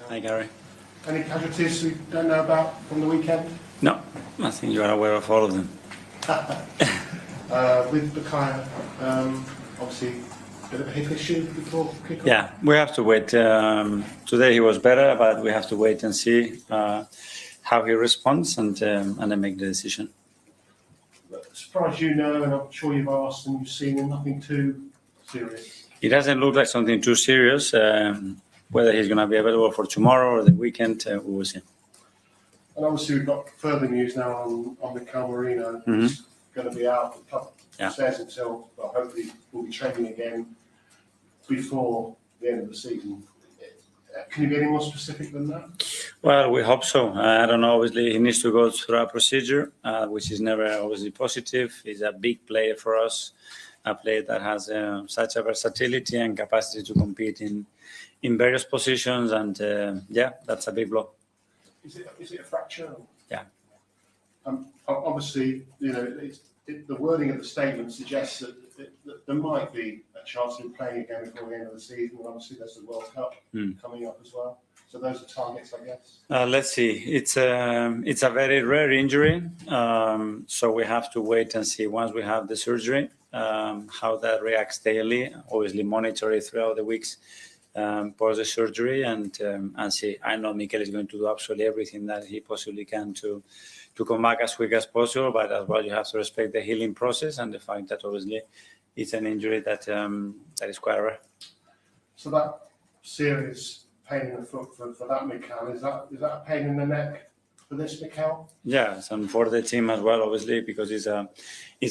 Hi, Gary. Any casualties we don't know about from the weekend? No, I think you are aware of all of them. With Bukayo, obviously, a bit of a hip issue before kick-off? Yeah, we have to wait. Today he was better, but we have to wait and see how he responds and then make the decision. As far as you know, and I'm sure you've asked and you've seen him, nothing too serious. It doesn't look like something too serious. Whether he's going to be available for tomorrow or the weekend, we will see. And obviously, we've got further news now on Mikel Arteta. He's going to be out. The club says until, well, hopefully, we'll be training again before the end of the season. Can you be any more specific than that? Well, we hope so. I don't know. Obviously, he needs to go through a procedure, which is never obviously positive. He's a big player for us, a player that has such a versatility and capacity to compete in various positions. And that's a big blow. Is it a fracture? Yeah. Obviously, the wording of the statement suggests that there might be a chance of him playing again before the end of the season. And obviously, there's the World Cup coming up as well. So those are targets, I guess. Let's see. It's a very rare injury, so we have to wait and see once we have the surgery how that reacts daily. Obviously, monitor it throughout the weeks post the surgery and see. I know Mikel is going to do absolutely everything that he possibly can to come back as quick as possible, but as well you have to respect the healing process and the fact that obviously it's an injury that is quite rare. So that serious pain in the foot for that Mikel, is that a pain in the neck for this Mikel? Yes, and for the team as well, obviously, because he's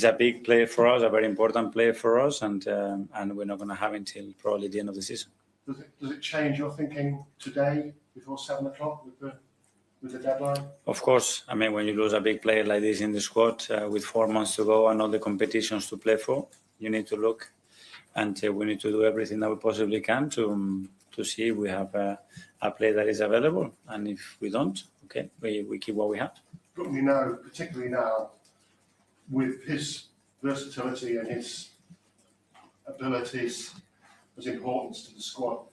a big player for us, a very important player for us, and we're not going to have him until probably the end of the season. Does it change your thinking today before 7 o'clock with the deadline? Of course. I mean, when you lose a big player like this in the squad with 4 months to go and all the competitions to play for, you need to look, and we need to do everything that we possibly can to see if we have a player that is available, and if we don't, okay, we keep what we have. But we know, particularly now, with his versatility and his abilities, his importance to the squad,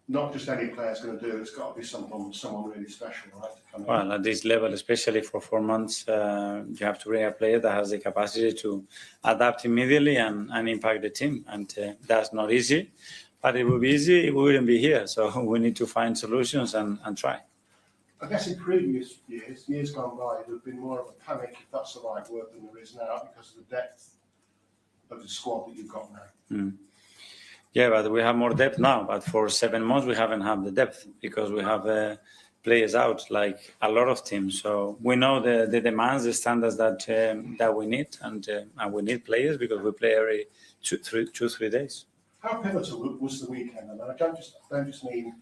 not just any player's going to do it. It's got to be someone really special, right? To come in. Well, at this level, especially for 4 months, you have to bring a player that has the capacity to adapt immediately and impact the team, and that's not easy. But it would be easy, we wouldn't be here. So we need to find solutions and try. I guess in previous years gone by, there have been more of a panic, if that's the right word, than there is now because of the depth of the squad that you've got now. Yeah, but we have more depth now. But for 7 months, we haven't had the depth because we have players out, like a lot of teams. So we know the demands, the standards that we need, and we need players because we play every 2-3 days. How pivotal was the weekend? I mean, I don't just mean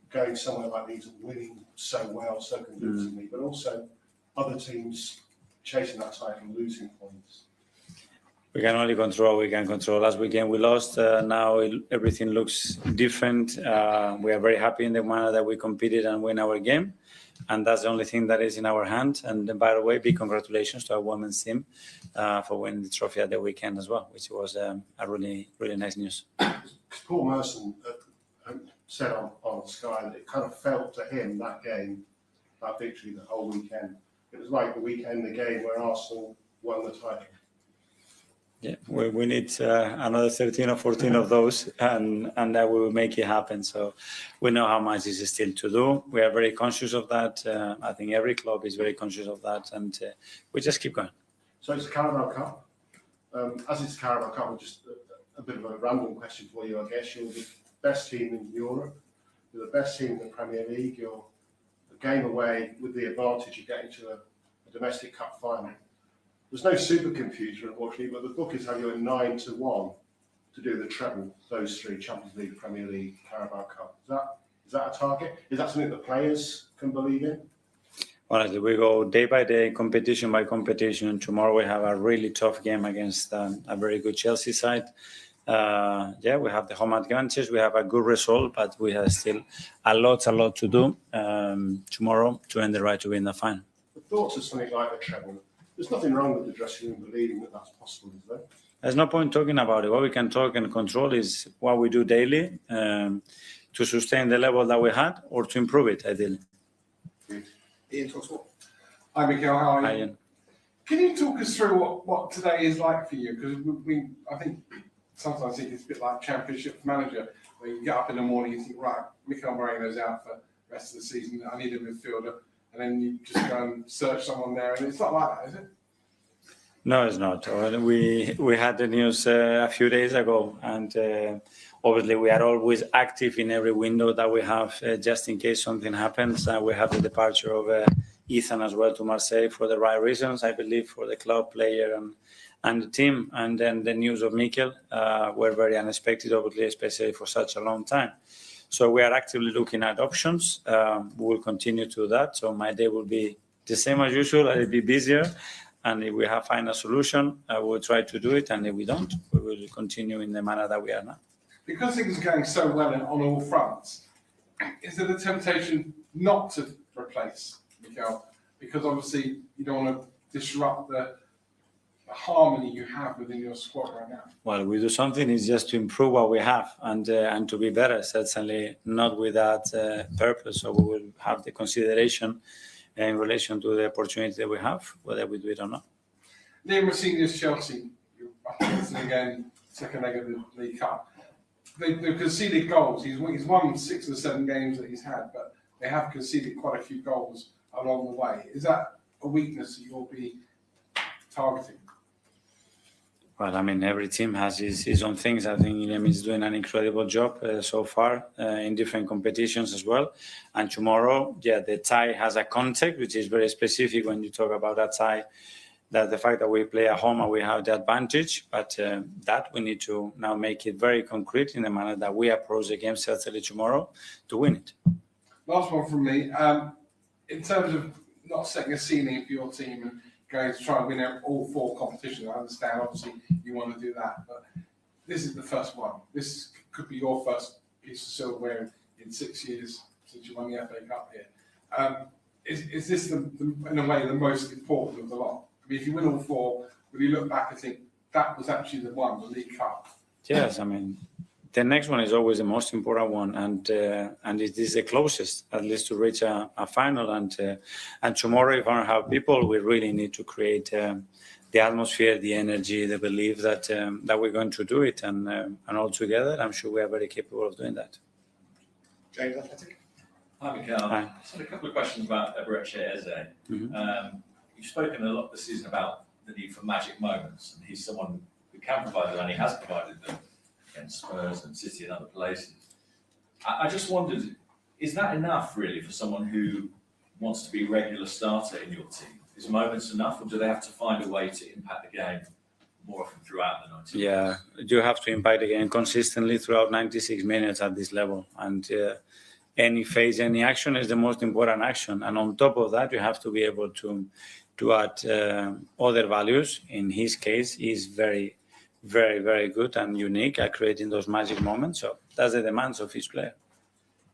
going somewhere like these and winning so well, so convincingly, but also other teams chasing that title and losing points. We can only control what we can control. Last weekend we lost. Now everything looks different. We are very happy in the manner that we competed and win our game. And that's the only thing that is in our hand. And by the way, big congratulations to our women's team for winning the trophy at the weekend as well, which was a really, really nice news. Paul Merson said on Sky that it kind of felt to him, that game, that victory, the whole weekend. It was like the weekend, the game where Arsenal won the title. Yeah, we need another 13 or 14 of those, and that will make it happen. So we know how much is still to do. We are very conscious of that. I think every club is very conscious of that, and we just keep going. So it's the Carabao Cup. As it's Carabao Cup, just a bit of a random question for you, I guess. You're the best team in Europe. You're the best team in the Premier League. You're a game away with the advantage of getting to a domestic cup final. There's no supercomputer, unfortunately, but the bookies have you at 9-1 to do the treble, those three: Champions League, Premier League, Carabao Cup. Is that a target? Is that something the players can believe in? Honestly, we go day by day, competition by competition. Tomorrow we have a really tough game against a very good Chelsea side. We have the home advantage. We have a good result, but we have still a lot to do tomorrow to earn the right to win the final. The thoughts of something like the treble. There's nothing wrong with the dressing room believing that that's possible, is there? There's no point talking about it. What we can talk and control is what we do daily. to sustain the level that we had or to improve it, ideally. Ian, talk sport. Hi, Mikel. How are you? Hi, Ian. Can you talk us through what today is like for you? Because I think sometimes it's a bit like Championship manager, where you get up in the morning and think, right, Mikel Moreno's out for the rest of the season. I need a midfielder, and then you just go and search someone there, and it's not like that, is it? No, it's not. We had the news a few days ago, and obviously we are always active in every window that we have, just in case something happens. We have the departure of Ethan as well to Marseille for the right reasons, I believe, for the club, player, and the team. And then the news of Mikel were very unexpected, obviously, especially for such a long time. So we are actively looking at options. We will continue to do that. So my day will be the same as usual. I'll be busier. And if we find a solution, we'll try to do it. And if we don't, we will continue in the manner that we are now. Because things are going so well on all fronts, is there the temptation not to replace Mikel? Because obviously you don't want to disrupt the harmony you have within your squad right now. Well, we do something is just to improve what we have and to be better, certainly not with that purpose. So we will have the consideration in relation to the opportunity that we have, whether we do it or not. Liam Rossini's Chelsea, again, second leg of the League Cup. They've conceded goals. He's won 6 or 7 games that he's had, but they have conceded quite a few goals along the way. Is that a weakness that you'll be targeting? Well, I mean, every team has his own things. I think Liam is doing an incredible job so far in different competitions as well. And tomorrow, the tie has a context, which is very specific when you talk about that tie, that the fact that we play at home and we have the advantage, but that we need to now make it very concrete in the manner that we approach the game, certainly tomorrow, to win it. Last one from me. In terms of not setting a ceiling for your team and going to try and win all 4 competitions, I understand, obviously, you want to do that, but this is the first one. This could be your first piece of silverware in 6 years since you won the FA Cup here. Is this, in a way, the most important of the lot? I mean, if you win all 4, will you look back and think that was actually the one, the League Cup? Yes, I mean, the next one is always the most important one, and it is the closest, at least, to reach a final. And tomorrow, if I don't have people, we really need to create the atmosphere, the energy, the belief that we're going to do it, and all together, I'm sure we are very capable of doing that. James, Athletic. Hi, Mikel. Hi. Just had a couple of questions about Eberechi Eze. Mm-hmm. You've spoken a lot this season about the need for magic moments, and he's someone who can provide them, and he has provided them against Spurs and City and other places. I just wondered, is that enough really for someone who wants to be a regular starter in your team? Is moments enough, or do they have to find a way to impact the game more often throughout the 90 minutes? Yeah, you have to impact the game consistently throughout 96 minutes at this level. And any phase, any action is the most important action. And on top of that, you have to be able to add other values. In his case, he's very, very, very good and unique at creating those magic moments. So that's the demands of each player.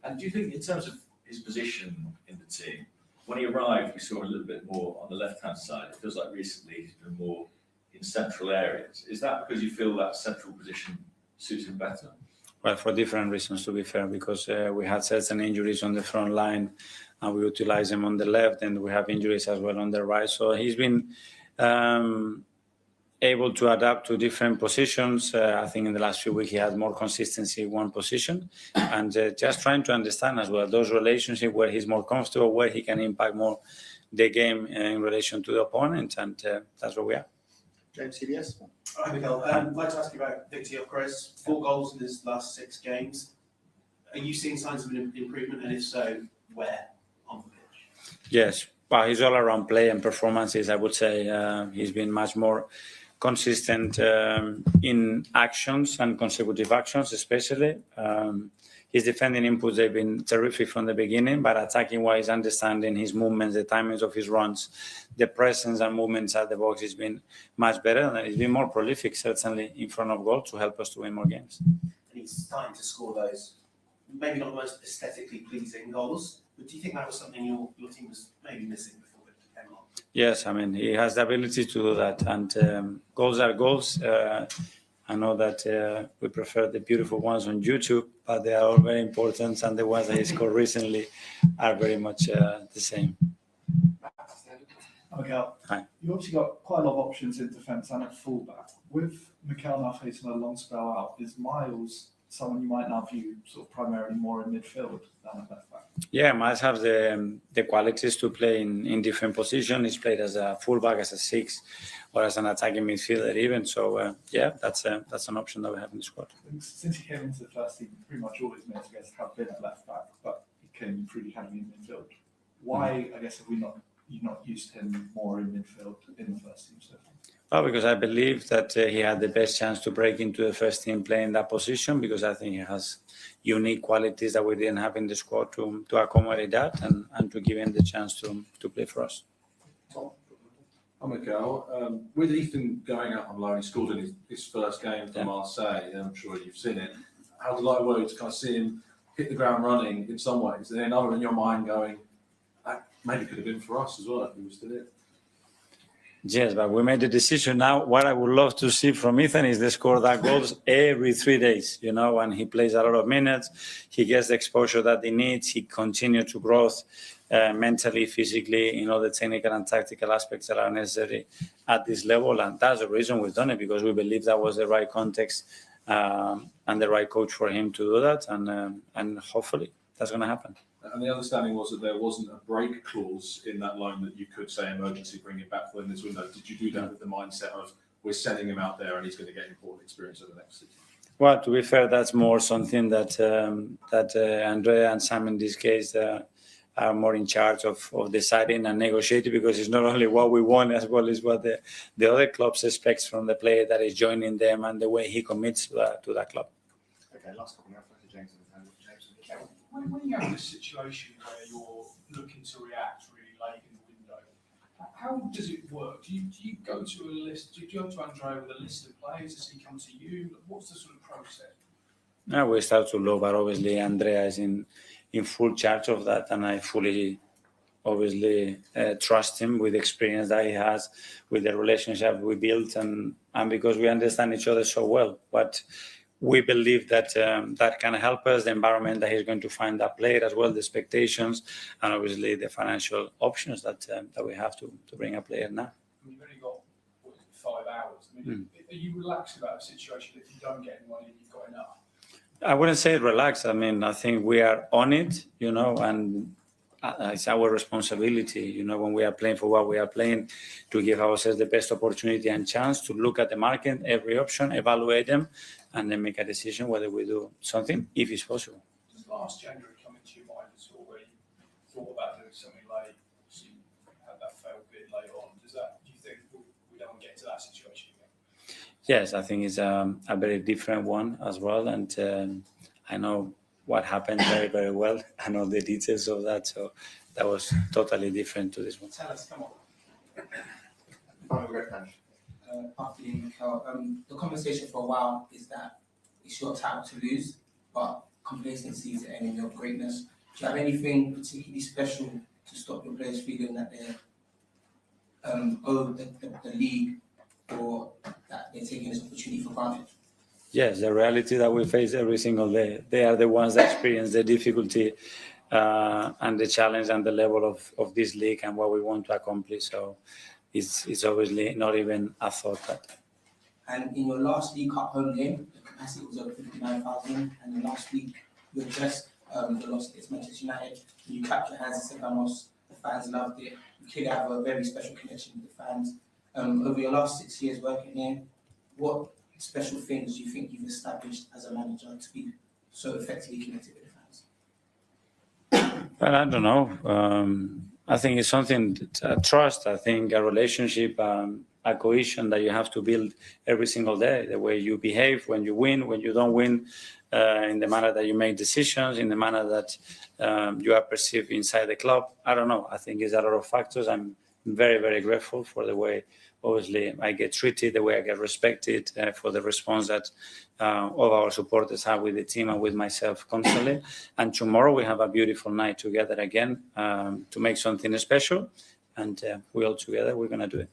And do you think, in terms of his position in the team, when he arrived, we saw a little bit more on the left-hand side? It feels like recently he's been more in central areas. Is that because you feel that central position suits him better? Well, for different reasons, to be fair, because we had certain injuries on the front line and we utilize him on the left, and we have injuries as well on the right. So he's been able to adapt to different positions. I think in the last few weeks he had more consistency in one position, and just trying to understand as well those relationships where he's more comfortable, where he can impact more the game in relation to the opponent, and that's where we are. James, CBS. Hi, Mikel. I'd like to ask you about Victor Gyökeres. 4 goals in his last 6 games. Are you seeing signs of an improvement, and if so, where on the pitch? Yes, well, his all-around play and performances, I would say, he's been much more consistent in actions and consecutive actions, especially. His defending inputs, they've been terrific from the beginning, but attacking-wise, understanding his movements, the timings of his runs, the presence and movements at the box has been much better, and he's been more prolific, certainly, in front of goal to help us to win more games. And he's starting to score those, maybe not the most aesthetically pleasing goals, but do you think that was something your team was maybe missing before it came on? Yes, I mean, he has the ability to do that, and goals are goals. I know that we prefer the beautiful ones on YouTube, but they are all very important, and the ones that he scored recently are very much the same. Mikel, Hi. you've obviously got quite a lot of options in defence and at fullback. With Mikel now facing a long spell out, is Miles someone you might now view sort of primarily more in midfield than at left back? Yeah, Miles has the qualities to play in different positions. He's played as a fullback, as a 6, or as an attacking midfielder even. So yeah, that's an option that we have in the squad. Since he came into the first team, pretty much all his minutes, I guess, have been at left back, but he came pretty heavily in midfield. Why, I guess, have you've not used him more in midfield in the first team so far? Well, because I believe that he had the best chance to break into the first team playing that position, because I think he has unique qualities that we didn't have in the squad to accommodate that and to give him the chance to play for us. Hi, Mikel. With Ethan going out on loan, he scored in his first game for Yeah. Marseille. I'm sure you've seen it. How delighted were you to kind of see him hit the ground running in some ways? And then another in your mind going, that maybe could have been for us as well if he was still here. Yes, but we made the decision now. What I would love to see from Ethan is the score that goals every 3 days, and he plays a lot of minutes. He gets the exposure that he needs. He continues to grow mentally, physically, in all the technical and tactical aspects that are necessary at this level. And that's the reason we've done it, because we believe that was the right context and the right coach for him to do that. And hopefully that's going to happen. And the understanding was that there wasn't a break clause in that loan that you could say emergency bring him back within this window. Did you do that with the mindset of we're sending him out there and he's going to get important experience over the next 6 months? Well, to be fair, that's more something that Andrea and Sam in this case are more in charge of deciding and negotiating, because it's not only what we want as well as what the other clubs expect from the player that is joining them and the way he commits to that club. Okay, last couple now. James. When you have this situation where you're looking to react really late in the window, how does it work? Do you go to a list? Do you go to Andrea with a list of players? Does he come to you? What's the sort of process? Now we start to look, but obviously Andrea is in full charge of that, and I fully obviously trust him with the experience that he has, with the relationship we built, and because we understand each other so well. But we believe that that can help us, the environment that he's going to find that player as well, the expectations, and obviously the financial options that we have to bring a player now. I mean, you've only got 5 hours. I mean, are you relaxed about the situation if you don't get anyone and you've got enough? I wouldn't say relaxed. I mean, I think we are on it, and it's our responsibility, when we are playing for what we are playing, to give ourselves the best opportunity and chance to look at the market, every option, evaluate them, and then make a decision whether we do something, if it's possible. Does last January come into your mind at all, where you thought about doing something late, so you had that failed bid later on? Do you think we don't get into that situation again? Yes, I think it's a very different one as well, and I know what happened very, very well. I know the details of that, so that was totally different to this one. Tell us, come on. Final great match. After you, Mikel, the conversation for a while is that it's your time to lose, but complacency is the enemy of greatness. Do you have anything particularly special to stop your players feeling that they're owed the league, or that they're taking this opportunity for granted? Yes, the reality that we face every single day. They are the ones that experience the difficulty and the challenge and the level of this league and what we want to accomplish. So it's obviously not even a thought. And in your last League Cup home game, the capacity was over 59,000. And in last week, you addressed the loss against Manchester United. You clapped your hands and said, "Vamos." The fans loved it. You clearly have a very special connection with the fans. Over your last 6 years working here, what special things do you think you've established as a manager to be so effectively connected with the fans? Well, I don't know. I think it's something that trust. I think a relationship, a cohesion that you have to build every single day. The way you behave when you win, when you don't win, in the manner that you make decisions, in the manner that you are perceived inside the club. I don't know. I think it's a lot of factors. I'm very, very grateful for the way, obviously, I get treated, the way I get respected, for the response that all our supporters have with the team and with myself constantly. And tomorrow we have a beautiful night together again to make something special. And we all together, we're going to do it.